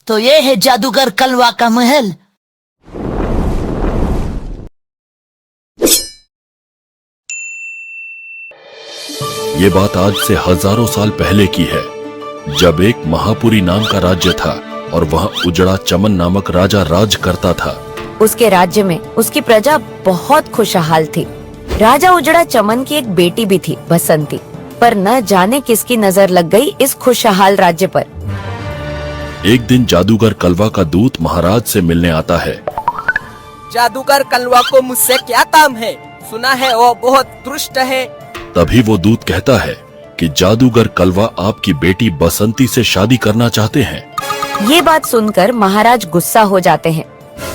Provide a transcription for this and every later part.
तो ये है जादूगर कलवा का महल। ये बात आज से हजारों साल पहले की है, जब एक महापुरी नाम का राज्य था और वहाँ उजड़ा चमन नामक राजा राज करता था। उसके राज्य में उसकी प्रजा बहुत खुशहाल थी। राजा उजड़ा चमन की एक बेटी भी थी, बसंती, पर न जाने किसकी नजर लग गई इस खुशहाल राज्य पर। एक दिन जादूगर कलवा का दूत महाराज से मिलने आता है। जादूगर कलवा को मुझसे क्या काम है? सुना है वो बहुत दुष्ट है। तभी वो दूत कहता है कि जादूगर कलवा आपकी बेटी बसंती से शादी करना चाहते हैं। ये बात सुनकर महाराज गुस्सा हो जाते हैं।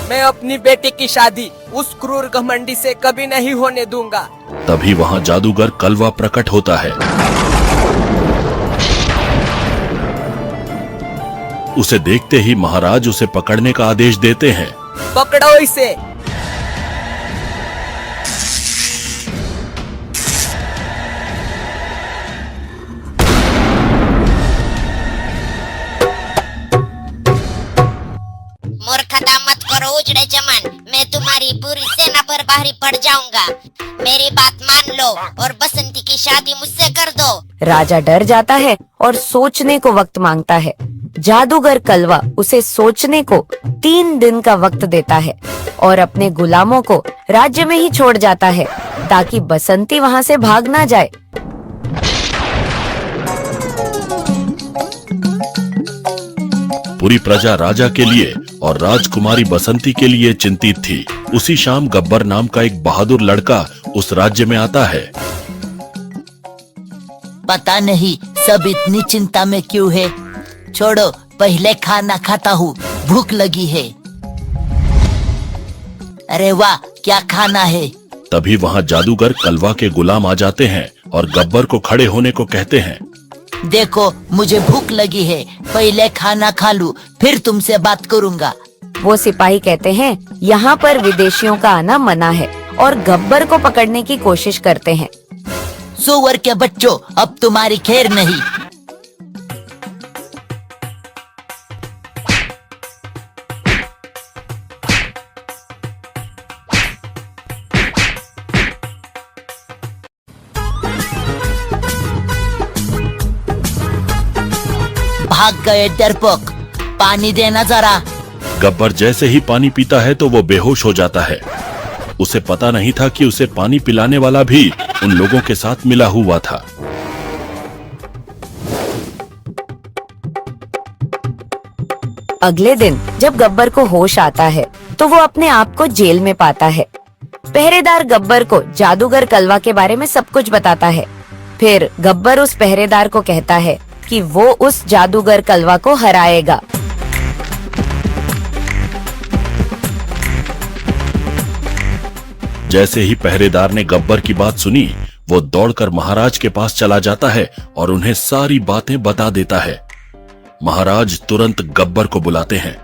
मैं अपनी बेटी की शादी उस क्रूर घमंडी से कभी नहीं होने दूंगा। तभी वहाँ जादूगर कलवा प्रकट होता है। उसे देखते ही महाराज उसे पकड़ने का आदेश देते हैं। पकड़ो इसे। मूर्खता मत करो उजड़े चमन, मैं तुम्हारी पूरी सेना पर बाहरी पड़ जाऊंगा। मेरी बात मान लो और बसंती की शादी मुझसे कर दो। राजा डर जाता है और सोचने को वक्त मांगता है। जादूगर कलवा उसे सोचने को 3 दिन का वक्त देता है और अपने गुलामों को राज्य में ही छोड़ जाता है ताकि बसंती वहाँ से भाग ना जाए। पूरी प्रजा राजा के लिए और राजकुमारी बसंती के लिए चिंतित थी। उसी शाम गब्बर नाम का एक बहादुर लड़का उस राज्य में आता है। पता नहीं सब इतनी चिंता में क्यों है। छोड़ो, पहले खाना खाता हूँ, भूख लगी है। अरे वाह, क्या खाना है। तभी वहाँ जादूगर कलवा के गुलाम आ जाते हैं और गब्बर को खड़े होने को कहते हैं। देखो, मुझे भूख लगी है, पहले खाना खा लूं, फिर तुमसे बात करूंगा। वो सिपाही कहते हैं यहाँ पर विदेशियों का आना मना है और गब्बर को पकड़ने की कोशिश करते हैं। सुअर के बच्चों, अब तुम्हारी खैर नहीं। भाग गए डरपोक, पानी देना जरा। गब्बर जैसे ही पानी पीता है तो वो बेहोश हो जाता है। उसे पता नहीं था कि उसे पानी पिलाने वाला भी उन लोगों के साथ मिला हुआ था। अगले दिन जब गब्बर को होश आता है तो वो अपने आप को जेल में पाता है। पहरेदार गब्बर को जादूगर कलवा के बारे में सब कुछ बताता है। फिर गब्बर उस पहरेदार को कहता है कि वो उस जादूगर कलवा को हराएगा। जैसे ही पहरेदार ने गब्बर की बात सुनी, वो दौड़कर महाराज के पास चला जाता है और उन्हें सारी बातें बता देता है। महाराज तुरंत गब्बर को बुलाते हैं।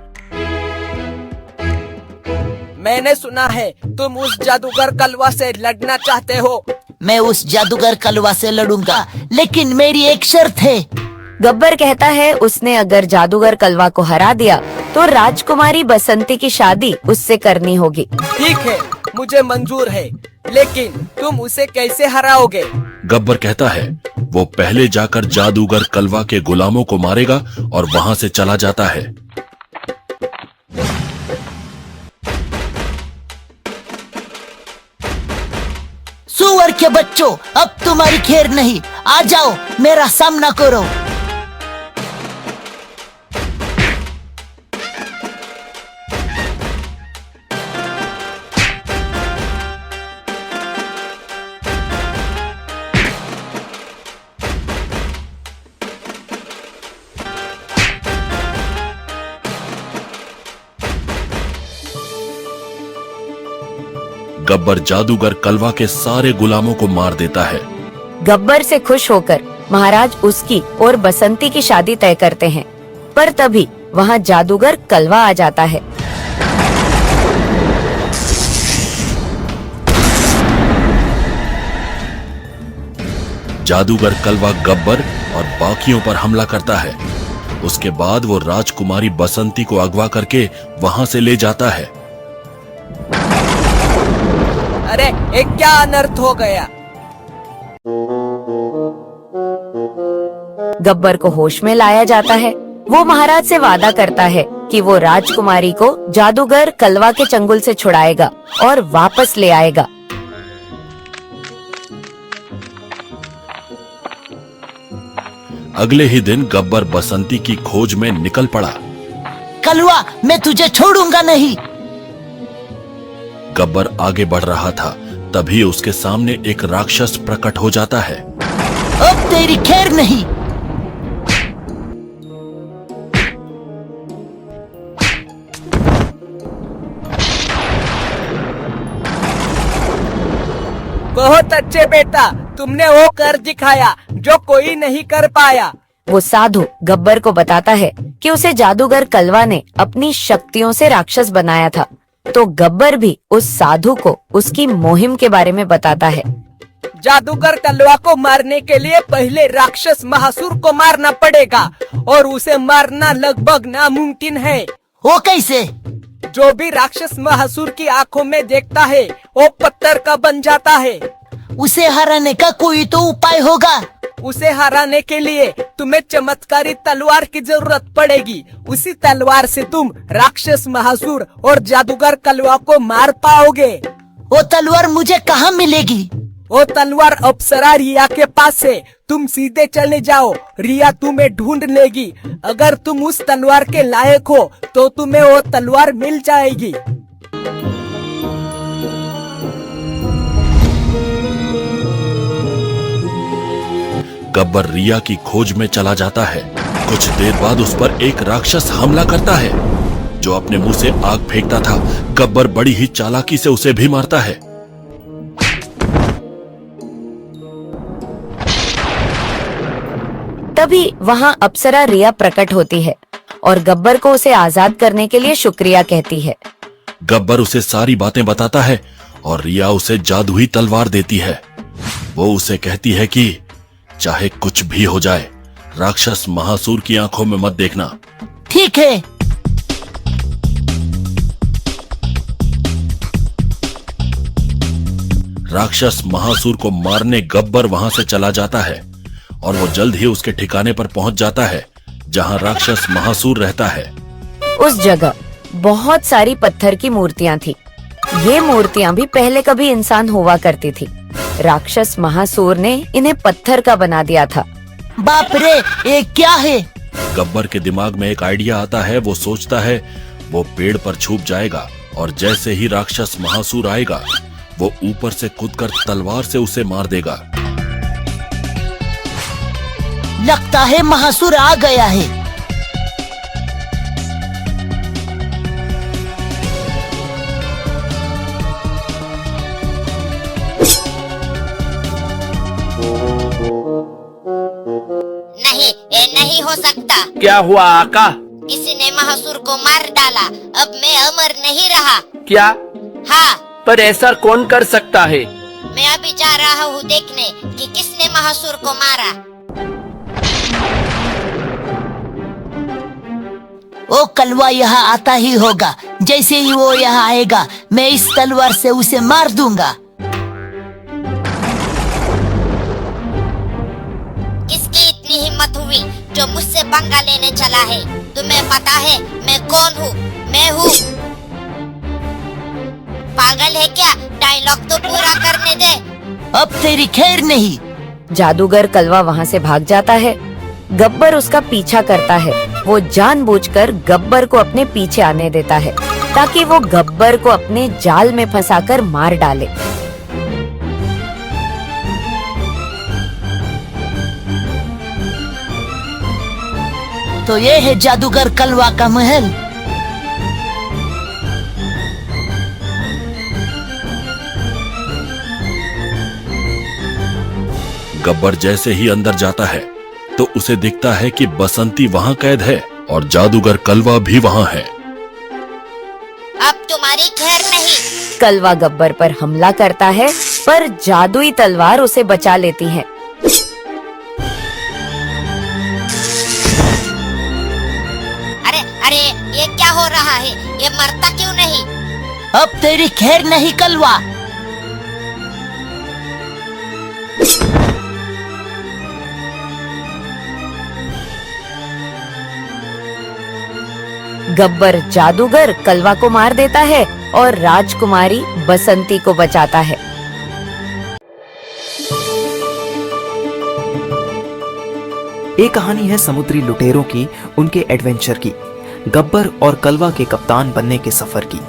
मैंने सुना है तुम उस जादूगर कलवा से लड़ना चाहते हो। मैं उस जादूगर कलवा से लड़ूंगा, लेकिन मेरी एक शर्त है। गब्बर कहता है उसने अगर जादूगर कलवा को हरा दिया तो राजकुमारी बसंती की शादी उससे करनी होगी। ठीक है, मुझे मंजूर है, लेकिन तुम उसे कैसे हराओगे? गब्बर कहता है वो पहले जाकर जादूगर कलवा के गुलामों को मारेगा और वहाँ से चला जाता है। सुअर के बच्चों, अब तुम्हारी खैर नहीं। आ जाओ, मेरा सामना करो। गब्बर जादूगर कलवा के सारे गुलामों को मार देता है। गब्बर से खुश होकर महाराज उसकी और बसंती की शादी तय करते हैं, पर तभी वहाँ जादूगर कलवा आ जाता है। जादूगर कलवा गब्बर और बाकियों पर हमला करता है। उसके बाद वो राजकुमारी बसंती को अगवा करके वहां से ले जाता है। अरे एक क्या अनर्थ हो गया। गब्बर को होश में लाया जाता है। वो महाराज से वादा करता है कि वो राजकुमारी को जादूगर कलवा के चंगुल से छुड़ाएगा और वापस ले आएगा। अगले ही दिन गब्बर बसंती की खोज में निकल पड़ा। कलवा, मैं तुझे छोड़ूंगा नहीं। गब्बर आगे बढ़ रहा था, तभी उसके सामने एक राक्षस प्रकट हो जाता है। अब तेरी खैर नहीं। बहुत अच्छे बेटा, तुमने वो कर दिखाया जो कोई नहीं कर पाया। वो साधु गब्बर को बताता है कि उसे जादूगर कलवा ने अपनी शक्तियों से राक्षस बनाया था। तो गब्बर भी उस साधु को उसकी मुहिम के बारे में बताता है। जादूगर कलवा को मारने के लिए पहले राक्षस महासुर को मारना पड़ेगा और उसे मारना लगभग नामुमकिन है। वो कैसे? जो भी राक्षस महासुर की आंखों में देखता है वो पत्थर का बन जाता है। उसे हराने का कोई तो उपाय होगा। उसे हराने के लिए तुम्हें चमत्कारी तलवार की जरूरत पड़ेगी। उसी तलवार से तुम राक्षस महासुर और जादूगर कलवा को मार पाओगे। वो तलवार मुझे कहाँ मिलेगी? वो तलवार अप्सरा रिया के पास है। तुम सीधे चले जाओ, रिया तुम्हें ढूंढ लेगी। अगर तुम उस तलवार के लायक हो तो तुम्हें वो तलवार मिल जाएगी। गब्बर रिया की खोज में चला जाता है। कुछ देर बाद उस पर एक राक्षस हमला करता है जो अपने मुंह से आग फेंकता था। गब्बर बड़ी ही चालाकी से उसे भी मारता है। तभी वहाँ अप्सरा रिया प्रकट होती है और गब्बर को उसे आजाद करने के लिए शुक्रिया कहती है। गब्बर उसे सारी बातें बताता है और रिया उसे जादुई तलवार देती है। वो उसे कहती है कि चाहे कुछ भी हो जाए, राक्षस महासुर की आंखों में मत देखना। ठीक है। राक्षस महासुर को मारने गब्बर वहां से चला जाता है और वो जल्द ही उसके ठिकाने पर पहुंच जाता है जहां राक्षस महासुर रहता है। उस जगह बहुत सारी पत्थर की मूर्तियां थी। ये मूर्तियां भी पहले कभी इंसान हुआ करती थी। राक्षस महासुर ने इन्हें पत्थर का बना दिया था। बाप रे, ये क्या है? गब्बर के दिमाग में एक आइडिया आता है। वो सोचता है वो पेड़ पर छुप जाएगा और जैसे ही राक्षस महासुर आएगा वो ऊपर से कूदकर तलवार से उसे मार देगा। लगता है महासुर आ गया है। नहीं, ये नहीं हो सकता। क्या हुआ आका? किसी ने महासुर को मार डाला। अब मैं अमर नहीं रहा। क्या? हाँ, पर ऐसा कौन कर सकता है? मैं अभी जा रहा हूँ देखने कि किसने महासुर को मारा। वो कलवा यहाँ आता ही होगा। जैसे ही वो यहाँ आएगा मैं इस तलवार से उसे मार दूंगा। किसकी इतनी हिम्मत हुई जो मुझसे पंगा लेने चला है? तुम्हें पता है मैं कौन हूँ? मैं हूँ। पागल है क्या? डायलॉग तो पूरा करने दे। अब तेरी खैर नहीं। जादूगर कलवा वहाँ से भाग जाता है। गब्बर उसका पीछा करता है। वो जानबूझकर गब्बर को अपने पीछे आने देता है ताकि वो गब्बर को अपने जाल में फंसाकर मार डाले। तो ये है जादूगर कलवा का महल। गब्बर जैसे ही अंदर जाता है तो उसे दिखता है कि बसंती वहां कैद है और जादूगर कलवा भी वहां है। अब तुम्हारी खैर नहीं। कलवा गब्बर पर हमला करता है पर जादुई तलवार उसे बचा लेती है। हो रहा है? ये मरता क्यों नहीं? अब तेरी खैर नहीं कलवा। गब्बर जादूगर कलवा को मार देता है और राजकुमारी बसंती को बचाता है। एक कहानी है समुद्री लुटेरों की, उनके एडवेंचर की, गब्बर और कलवा के कप्तान बनने के सफर की।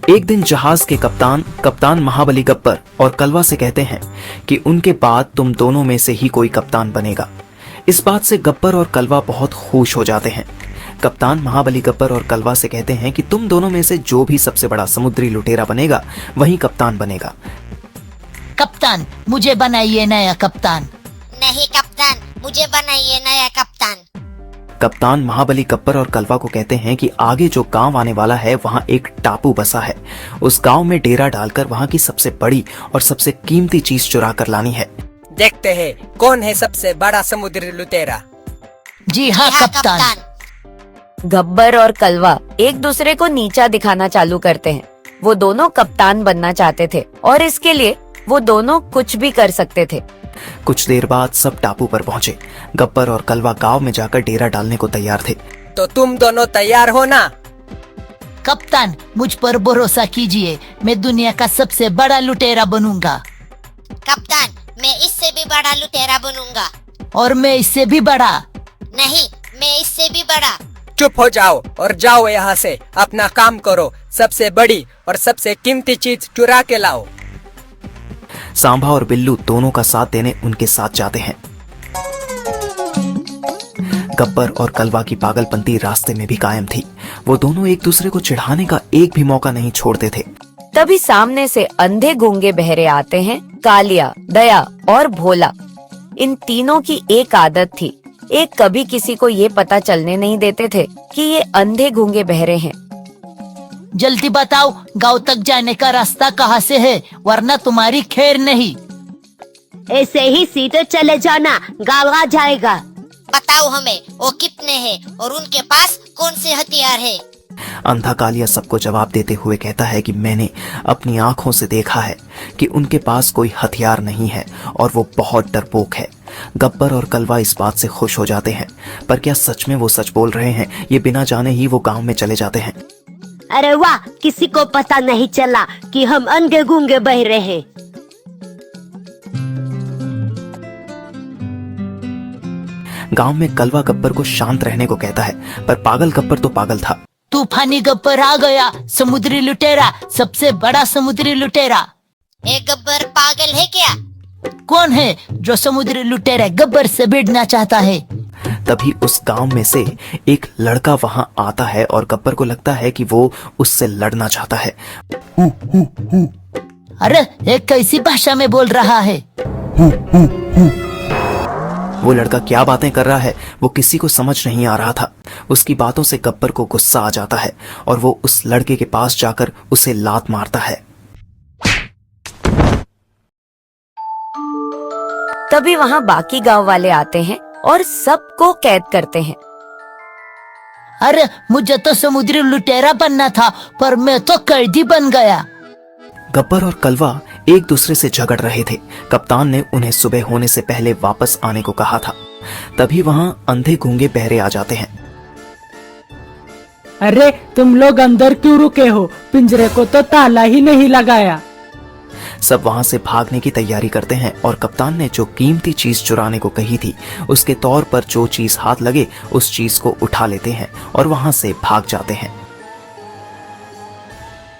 एक दिन जहाज के कप्तान महाबली गब्बर और कलवा से कहते हैं कि उनके बाद तुम दोनों में से ही कोई कप्तान बनेगा। इस बात से गब्बर और कलवा बहुत खुश हो जाते हैं। कप्तान महाबली गब्बर और कलवा से कहते हैं कि तुम दोनों में से जो भी सबसे बड़ा समुद्री लुटेरा बनेगा वही कप्तान बनेगा। कप्तान, मुझे बनाइए नया कप्तान। नहीं कप्तान, मुझे बनाइए नया कप्तान। कप्तान महाबली गब्बर और कलवा को कहते हैं कि आगे जो गांव आने वाला है वहां एक टापू बसा है। उस गांव में डेरा डालकर वहां की सबसे बड़ी और सबसे कीमती चीज चुरा कर लानी है। देखते हैं कौन है सबसे बड़ा समुद्री लुटेरा। जी हाँ कप्तान। गब्बर और कलवा एक दूसरे को नीचा दिखाना चालू करते हैं। वो दोनों कप्तान बनना चाहते थे और इसके लिए वो दोनों कुछ भी कर सकते थे। कुछ देर बाद सब टापू पर पहुंचे। गब्बर और कलवा गांव में जाकर डेरा डालने को तैयार थे। तो तुम दोनों तैयार हो ना? कप्तान, मुझ पर भरोसा कीजिए, मैं दुनिया का सबसे बड़ा लुटेरा बनूंगा। कप्तान, मैं इससे भी बड़ा लुटेरा बनूंगा। और मैं इससे भी बड़ा। नहीं, मैं इससे भी बड़ा। चुप हो जाओ और जाओ यहाँ से। अपना काम करो। सबसे बड़ी और सबसे कीमती चीज चुरा के लाओ। सांभा और बिल्लू दोनों का साथ देने उनके साथ जाते हैं। गब्बर और कलवा की पागलपंती रास्ते में भी कायम थी। वो दोनों एक दूसरे को चिढ़ाने का एक भी मौका नहीं छोड़ते थे। तभी सामने से अंधे गूंगे बहरे आते हैं। कालिया, दया और भोला, इन तीनों की एक आदत थी। एक कभी किसी को ये पता चलने नहीं देते थे कि ये अंधे गूंगे बहरे हैं। जल्दी बताओ, गांव तक जाने का रास्ता कहाँ से है, वरना तुम्हारी खैर नहीं। ऐसे ही सीधे चले जाना, गाँव आ जाएगा। बताओ हमें वो कितने हैं और उनके पास कौन से हथियार है। अंधा कालिया सबको जवाब देते हुए कहता है कि मैंने अपनी आंखों से देखा है कि उनके पास कोई हथियार नहीं है और वो बहुत डरपोक है। गब्बर और कलवा इस बात से खुश हो जाते हैं, पर क्या सच में वो सच बोल रहे हैं? ये बिना जाने ही वो गांव में चले जाते हैं। अरे वाह, किसी को पता नहीं चला कि हम अंधे गूंगे बहरे हैं। गांव में कलवा गब्बर को शांत रहने को कहता है, पर पागल गब्बर तो पागल था। तूफानी गब्बर आ गया, समुद्री लुटेरा, सबसे बड़ा समुद्री लुटेरा। ये गब्बर पागल है क्या? कौन है जो समुद्री लुटेरा गब्बर से भिड़ना चाहता है? तभी उस गांव में से एक लड़का वहां आता है और गब्बर को लगता है कि वो उससे लड़ना चाहता है। अरे, ये कैसी भाषा में बोल रहा है? वो लड़का क्या बातें कर रहा है वो किसी को समझ नहीं आ रहा था। उसकी बातों से गब्बर को गुस्सा आ जाता है और वो उस लड़के के पास जाकर उसे लात मारता है। तभी वहाँ बाकी गांव वाले आते हैं और सबको कैद करते हैं। अरे, मुझे तो समुद्री लुटेरा बनना था, पर मैं तो कैदी बन गया। गब्बर और कलवा एक दूसरे से झगड़ रहे थे। कप्तान ने उन्हें सुबह होने से पहले वापस आने को कहा था। तभी वहां अंधे गूंगे बहरे आ जाते हैं। अरे, तुम लोग अंदर क्यों रुके हो? पिंजरे को तो ताला ही नहीं लगाया। सब वहां से भागने की तैयारी करते हैं और कप्तान ने जो कीमती चीज चुराने को कही थी उसके तौर पर जो चीज हाथ लगे उस चीज को उठा लेते हैं और वहां से भाग जाते हैं।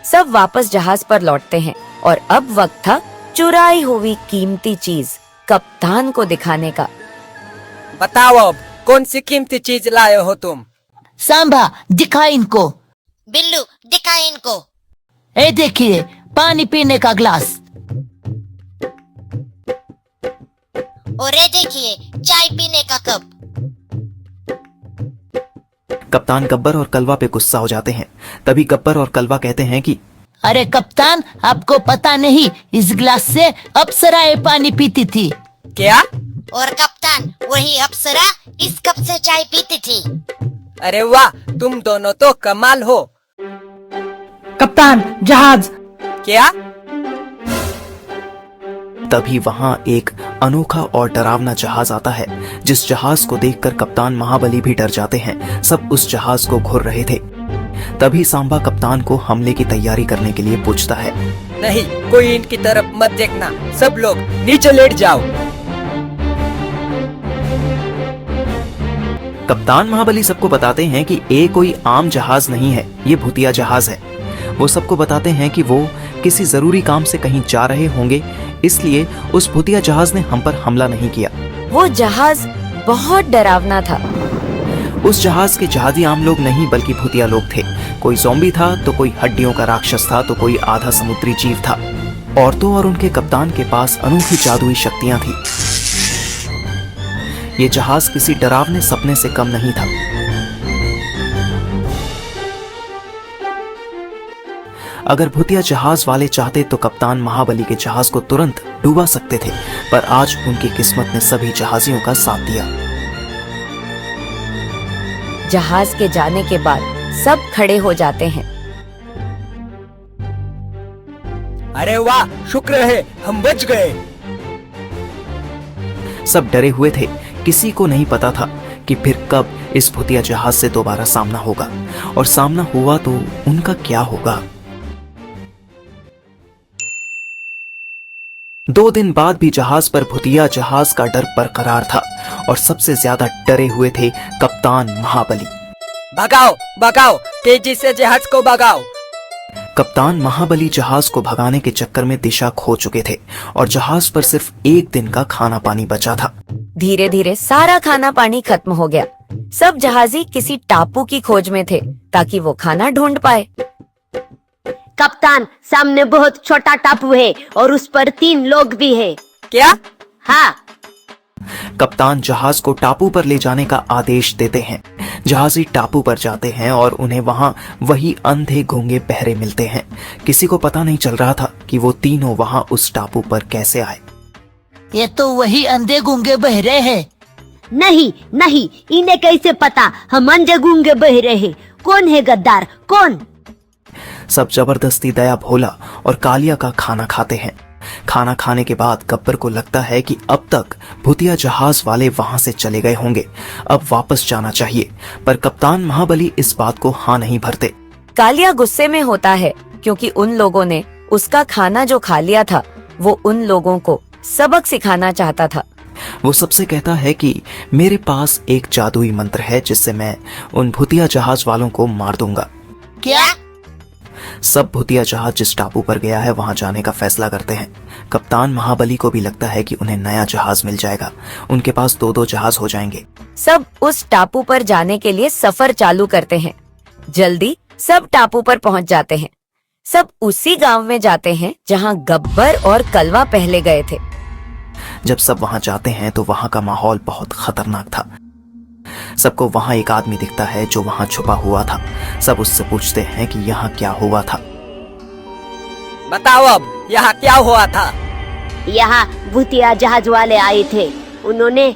सब वापस जहाज पर लौटते हैं और अब वक्त था चुराई हुई कीमती चीज कप्तान को दिखाने का। बताओ अब कौन सी कीमती चीज लाए हो तुम? सांभा, दिखा इनको। बिल्लू, दिखा इनको। ए देखिए, पानी पीने का ग्लास। और ये देखिए चाय पीने का कप। कप्तान गब्बर और कलवा पे गुस्सा हो जाते हैं। तभी गब्बर और कलवा कहते हैं कि अरे कप्तान, आपको पता नहीं, इस गिलास से अप्सराएं पानी पीती थी। क्या? और कप्तान, वही अप्सरा इस कप से चाय पीती थी। अरे वाह, तुम दोनों तो कमाल हो। कप्तान, जहाज। क्या? तभी वहां एक अनोखा और डरावना जहाज आता है, जिस जहाज को देखकर कप्तान महाबली भी डर जाते हैं। सब उस जहाज को घूर रहे थे। तभी सांबा कप्तान को हमले की तैयारी करने के लिए पूछता है। नहीं, कोई इनकी तरफ मत देखना, सब लोग नीचे लेट जाओ। कप्तान महाबली सबको बताते हैं कि ये कोई आम जहाज नहीं है, ये भूतिया जहाज है। वो सबको बताते हैं कि वो किसी जरूरी काम से कहीं जा रहे होंगे, इसलिए उस भूतिया जहाज ने हम पर हमला नहीं किया। वो जहाज बहुत डरावना था। उस जहाज के जहाजी आम लोग नहीं बल्कि भूतिया लोग थे। कोई ज़ॉम्बी था तो कोई हड्डियों का राक्षस था तो कोई आधा समुद्री जीव था। औरतों और उनके कप्तान के पास अनोखी जादुई शक्तियां थी। ये जहाज किसी डरावने सपने से कम नहीं था। अगर भूतिया जहाज वाले चाहते तो कप्तान महाबली के जहाज को तुरंत डुबा सकते थे, पर आज उनकी किस्मत ने सभी जहाजियों का साथ दिया। जहाज के जाने के बाद सब खड़े हो जाते हैं। अरे वाह, शुक्र है हम बच गए। सब डरे हुए थे। किसी को नहीं पता था कि फिर कब इस भूतिया जहाज से दोबारा सामना होगा, और सामना हुआ तो उनका क्या होगा। 2 दिन बाद भी जहाज पर भूतिया जहाज का डर बरकरार था, और सबसे ज्यादा डरे हुए थे कप्तान महाबली। भगाओ भगाओ, तेजी से जहाज को भगाओ। कप्तान महाबली जहाज को भगाने के चक्कर में दिशा खो चुके थे, और जहाज पर सिर्फ 1 दिन का खाना पानी बचा था। धीरे धीरे सारा खाना पानी खत्म हो गया। सब जहाजी किसी टापू की खोज में थे ताकि वो खाना ढूंढ पाए। कप्तान, सामने बहुत छोटा टापू है और उस पर 3 लोग भी हैं। क्या? हाँ। कप्तान जहाज को टापू पर ले जाने का आदेश देते हैं। जहाजी टापू पर जाते हैं और उन्हें वहां वही अंधे गूंगे बहरे मिलते हैं। किसी को पता नहीं चल रहा था कि वो तीनों वहां उस टापू पर कैसे आए। ये तो वही अंधे गूंगे बहरे हैं। नहीं नहीं, इन्हें कैसे पता हम अंधे गूंगे बहरे हैं? कौन है गद्दार, कौन? सब जबरदस्ती दया भोला और कालिया का खाना खाते हैं। खाना खाने के बाद गब्बर को लगता है कि अब तक भूतिया जहाज वाले वहां से चले गए होंगे, अब वापस जाना चाहिए, पर कप्तान महाबली इस बात को हाँ नहीं भरते। कालिया गुस्से में होता है क्योंकि उन लोगों ने उसका खाना जो खा लिया था वो उन लोगों को सबक सिखाना चाहता था। वो सबसे कहता है कि मेरे पास एक जादुई मंत्र है जिससे मैं उन भूतिया जहाज वालों को मार दूंगा। क्या? सब भूतिया जहाज जिस टापू पर गया है वहां जाने का फैसला करते हैं। कप्तान महाबली को भी लगता है कि उन्हें नया जहाज मिल जाएगा, उनके पास 2-2 जहाज हो जाएंगे। सब उस टापू पर जाने के लिए सफर चालू करते हैं। जल्दी सब टापू पर पहुंच जाते हैं। सब उसी गांव में जाते हैं जहां गब्बर और कलवा पहले गए थे। जब सब वहां जाते हैं तो वहां का माहौल बहुत खतरनाक था। सबको वहां एक आदमी दिखता है जो वहां छुपा हुआ था। सब उससे पूछते हैं कि यहाँ क्या हुआ था। बताओ अब, यहाँ क्या हुआ था? यहाँ भूतिया जहाज वाले आए थे। उन्होंने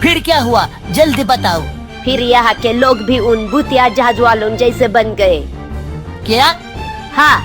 फिर क्या हुआ, जल्दी बताओ। फिर यहाँ के लोग भी उन भूतिया जहाज वालों जैसे बन गए। क्या? हाँ।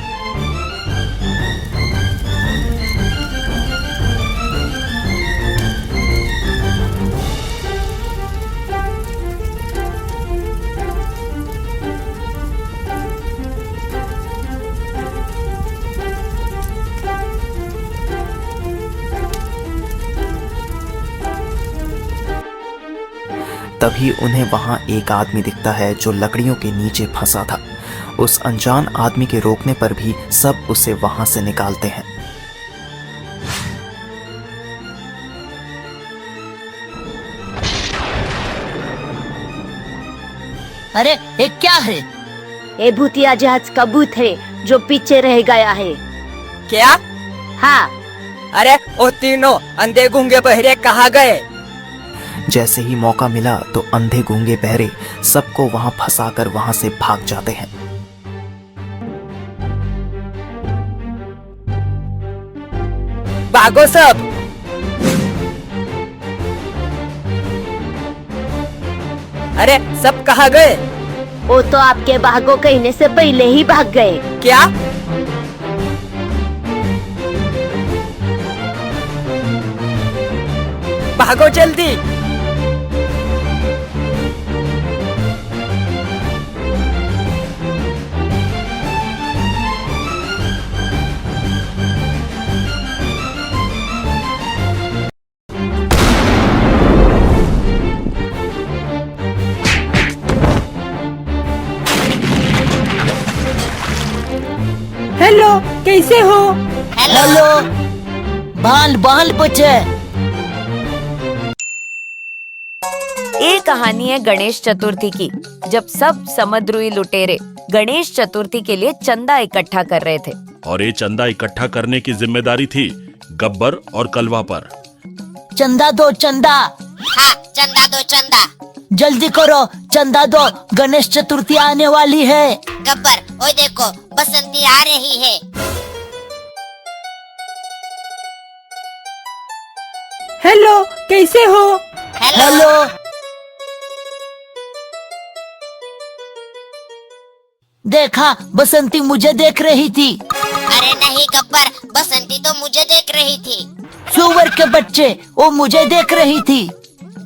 तभी उन्हें वहां एक आदमी दिखता है जो लकड़ियों के नीचे फंसा था। उस अनजान आदमी के रोकने पर भी सब उसे वहां से निकालते हैं। अरे ये क्या है? ये भूतिया जहाज का भूत है जो पीछे रह गया है। क्या? हाँ, अरे वो तीनों अंधे गूंगे बहरे कहाँ गए? जैसे ही मौका मिला तो अंधे गूंगे बहरे सबको वहां फंसाकर वहां से भाग जाते हैं। भागो सब। अरे सब कहाँ गए? वो तो आपके भागो कहने से पहले ही भाग गए। क्या? भागो जल्दी। हेलो, कैसे हो? हेलो, बाल बाल बचे। ये कहानी है गणेश चतुर्थी की, जब सब समद्रुई लुटेरे गणेश चतुर्थी के लिए चंदा इकट्ठा कर रहे थे। और ये चंदा इकट्ठा करने की जिम्मेदारी थी गब्बर और कलवा पर। चंदा दो चंदा। हाँ, चंदा दो चंदा। जल्दी करो, चंदा दो, गणेश चतुर्थी आने वाली है। गब्बर, ओए देखो, बसंती आ रही है। हेलो, कैसे हो? हेलो, देखा, बसंती मुझे देख रही थी। अरे नहीं गब्बर, बसंती तो मुझे देख रही थी। सुअर के बच्चे, वो मुझे देख रही थी।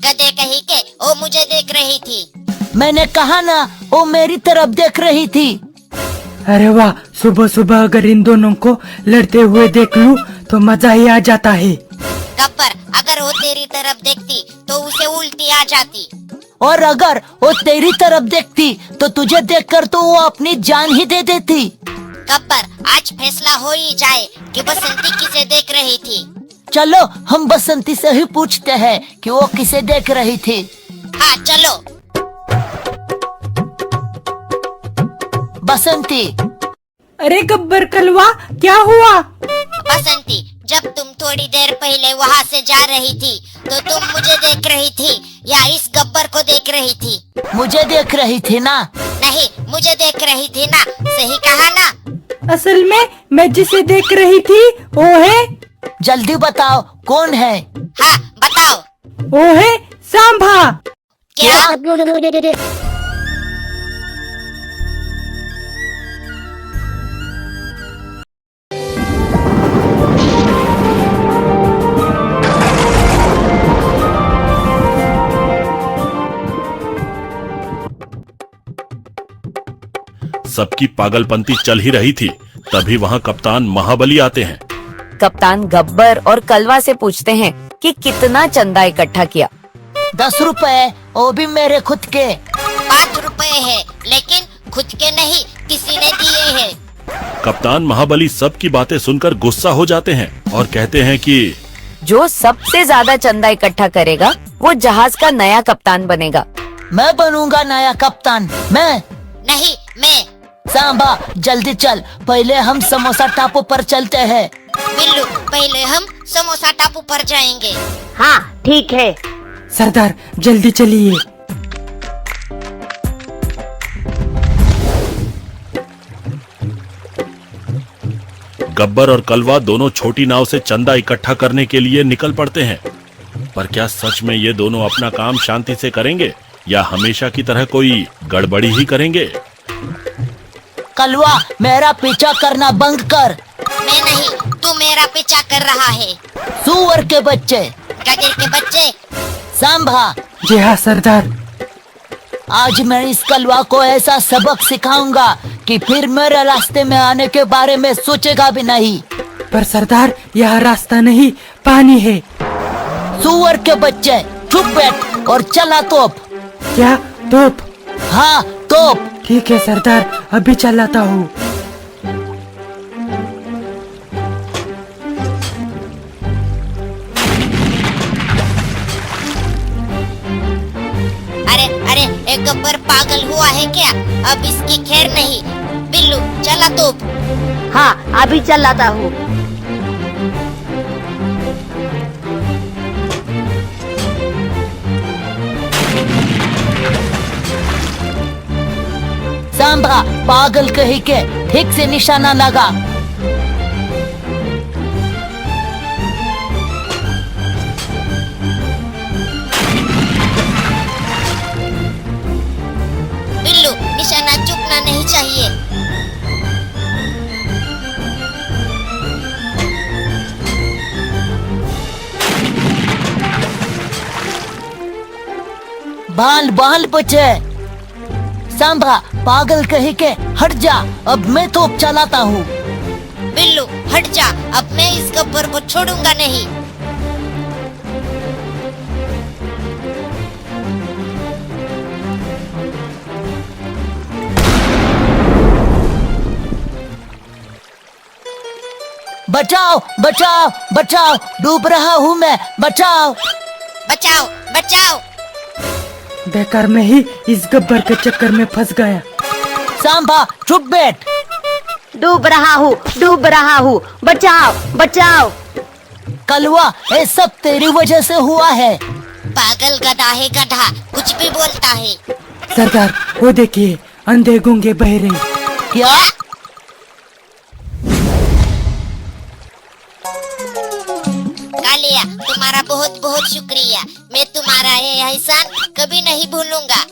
गधे कहीं के, वो मुझे देख रही थी। मैंने कहा ना, वो मेरी तरफ देख रही थी। अरे वाह, सुबह सुबह अगर इन दोनों को लड़ते हुए देख लूं तो मजा ही आ जाता है। गब्बर, अगर वो तेरी तरफ देखती तो उसे उल्टी आ जाती। और अगर वो तेरी तरफ देखती तो तुझे देखकर तो वो अपनी जान ही दे देती। गब्बर, आज फैसला हो ही जाए कि बसंती किसे देख रही थी। चलो, हम बसंती से ही पूछते हैं कि वो किसे देख रही थी। हाँ चलो। बसंती। अरे गब्बर कलवा, क्या हुआ? बसंती, जब तुम थोड़ी देर पहले वहाँ से जा रही थी तो तुम मुझे देख रही थी या इस गब्बर को देख रही थी? मुझे देख रही थी ना। नहीं, मुझे देख रही थी ना, सही कहा ना? असल में मैं जिसे देख रही थी वो है। जल्दी बताओ, कौन है? हाँ बताओ। वो है सांभा। क्या? सबकी पागलपंती चल ही रही थी, तभी वहाँ कप्तान महाबली आते हैं। कप्तान गब्बर और कलवा से पूछते हैं कि कितना चंदा इकट्ठा किया। 10 रुपए, वो भी मेरे खुद के। 5 रुपए है, लेकिन खुद के नहीं, किसी ने दिए हैं। कप्तान महाबली सबकी बातें सुनकर गुस्सा हो जाते हैं और कहते हैं कि जो सबसे ज्यादा चंदा इकट्ठा करेगा वो जहाज का नया कप्तान बनेगा। मैं बनूंगा नया कप्तान। मैं नहीं, मैं। सांबा, जल्दी चल, पहले हम समोसा टापू पर चलते हैं। बिल्लू, पहले हम समोसा टापू पर जाएंगे। हाँ ठीक है। सरदार, जल्दी चलिए। गब्बर और कलवा दोनों छोटी नाव से चंदा इकट्ठा करने के लिए निकल पड़ते हैं। पर क्या सच में ये दोनों अपना काम शांति से करेंगे या हमेशा की तरह कोई गड़बड़ी ही करेंगे? कलवा, मेरा पीछा करना बंद कर। मैं नहीं, तू मेरा पीछा कर रहा है। सुअर के बच्चे। गधे के बच्चे। सांभा। जी हाँ सरदार। आज मैं इस कलवा को ऐसा सबक सिखाऊंगा कि फिर मेरे रास्ते में आने के बारे में सोचेगा भी नहीं। पर सरदार, यह रास्ता नहीं, पानी है। सुअर के बच्चे, चुप बैठ और चला तोप। क्या तोप? हाँ तोप। ठीक है सरदार, अभी चलाता हूँ। अरे अरे, एक गब्बर पागल हुआ है क्या? अब इसकी खैर नहीं। बिल्लू चला तोप। हाँ अभी चलाता हूँ। सांभा पागल कही के ठीक से निशाना लगा। बिल्लू निशाना चूकना नहीं चाहिए। बाल बाल बचे। सांभा पागल कही के हट जा, अब मैं तोप चलाता हूँ। बिल्लू हट जा, अब मैं इस गब्बर को छोड़ूंगा नहीं। बचाओ बचाओ बचाओ, डूब रहा हूँ मैं, बचाओ। बचाओ बचाओ। बेकार में ही इस गब्बर के चक्कर में फंस गया। सांभा चुप बैठ। डूब रहा हूँ, डूब रहा हूँ, बचाओ बचाओ। कलवा, ये सब तेरी वजह से हुआ है। पागल गधा है गधा, कुछ भी बोलता है। सरदार वो देखिए, अंधे गूंगे बहरे। क्या? कालिया तुम्हारा बहुत बहुत शुक्रिया। मैं तुम्हारा ये एहसान कभी नहीं भूलूंगा।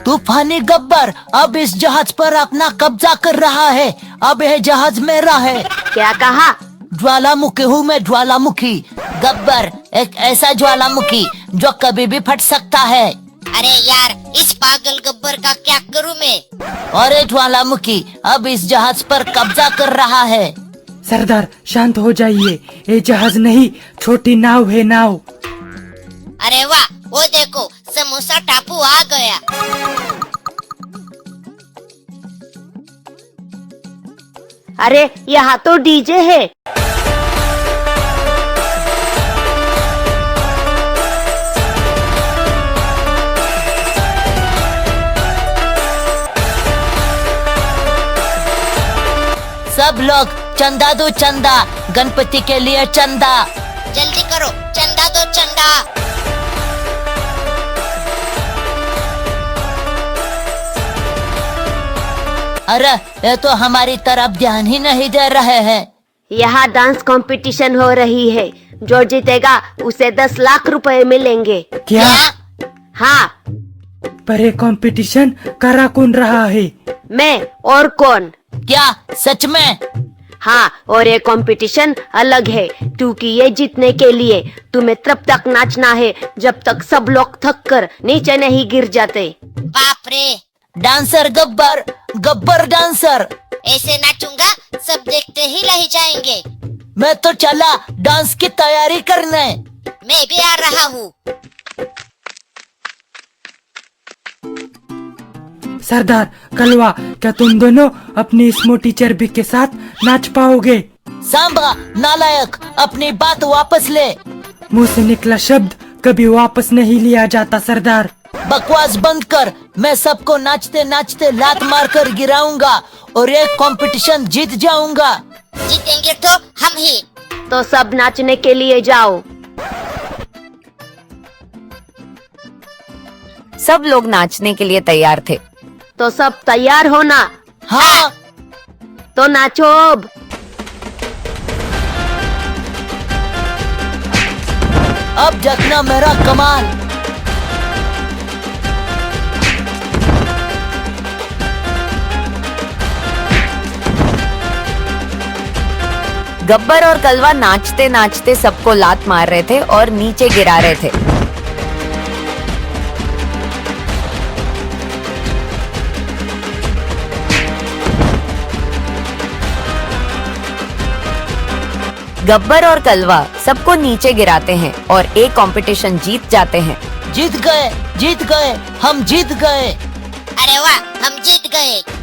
तूफानी गब्बर अब इस जहाज पर अपना कब्जा कर रहा है। अब यह जहाज मेरा है। क्या कहा? ज्वालामुखी हूँ मैं, ज्वालामुखी। गब्बर एक ऐसा ज्वालामुखी जो कभी भी फट सकता है। अरे यार, इस पागल गब्बर का क्या करूँ मैं? और ये ज्वालामुखी अब इस जहाज पर कब्जा कर रहा है। सरदार शांत हो जाइए, ये जहाज नहीं, छोटी नाव है, नाव। अरे वाह, वो देखो समोसा टापू आ गया। अरे यहाँ तो डीजे है। सब लोग चंदा दो, चंदा, गणपति के लिए चंदा। जल्दी करो, चंदा दो चंदा। अरे ये तो हमारी तरफ ध्यान ही नहीं दे रहे हैं। यहाँ डांस कंपटीशन हो रही है, जो जीतेगा उसे 10 लाख रुपए मिलेंगे। क्या? हाँ, पर ये कंपटीशन करा कौन रहा है? मैं और कौन? क्या सच में? हाँ, और ये कंपटीशन अलग है, क्योंकि ये जीतने के लिए तुम्हें तब तक नाचना है जब तक सब लोग थक कर नीचे नहीं गिर जाते। बाप रे, डांसर गब्बर, गब्बर डांसर। ऐसे नाचूंगा सब देखते ही रह जाएंगे। मैं तो चला डांस की तैयारी करने। मैं भी आ रहा हूँ। सरदार कलवा, क्या तुम दोनों अपनी इस मोटी चर्बी के साथ नाच पाओगे? सांभा नालायक, अपनी बात वापस ले। मुंह से निकला शब्द कभी वापस नहीं लिया जाता सरदार। बकवास बंद कर, मैं सबको नाचते नाचते लात मार कर गिराऊंगा और ये कंपटीशन जीत जाऊंगा। जीतेंगे तो हम ही। तो सब नाचने के लिए जाओ। सब लोग नाचने के लिए तैयार थे। तो सब तैयार हो ना? हाँ। तो नाचो अब। अब जगना मेरा कमाल। गब्बर और कलवा नाचते नाचते सबको लात मार रहे थे और नीचे गिरा रहे थे। गब्बर और कलवा सबको नीचे गिराते हैं और एक कंपटीशन जीत जाते हैं। जीत गए, हम जीत गए। अरे वाह, हम जीत गए।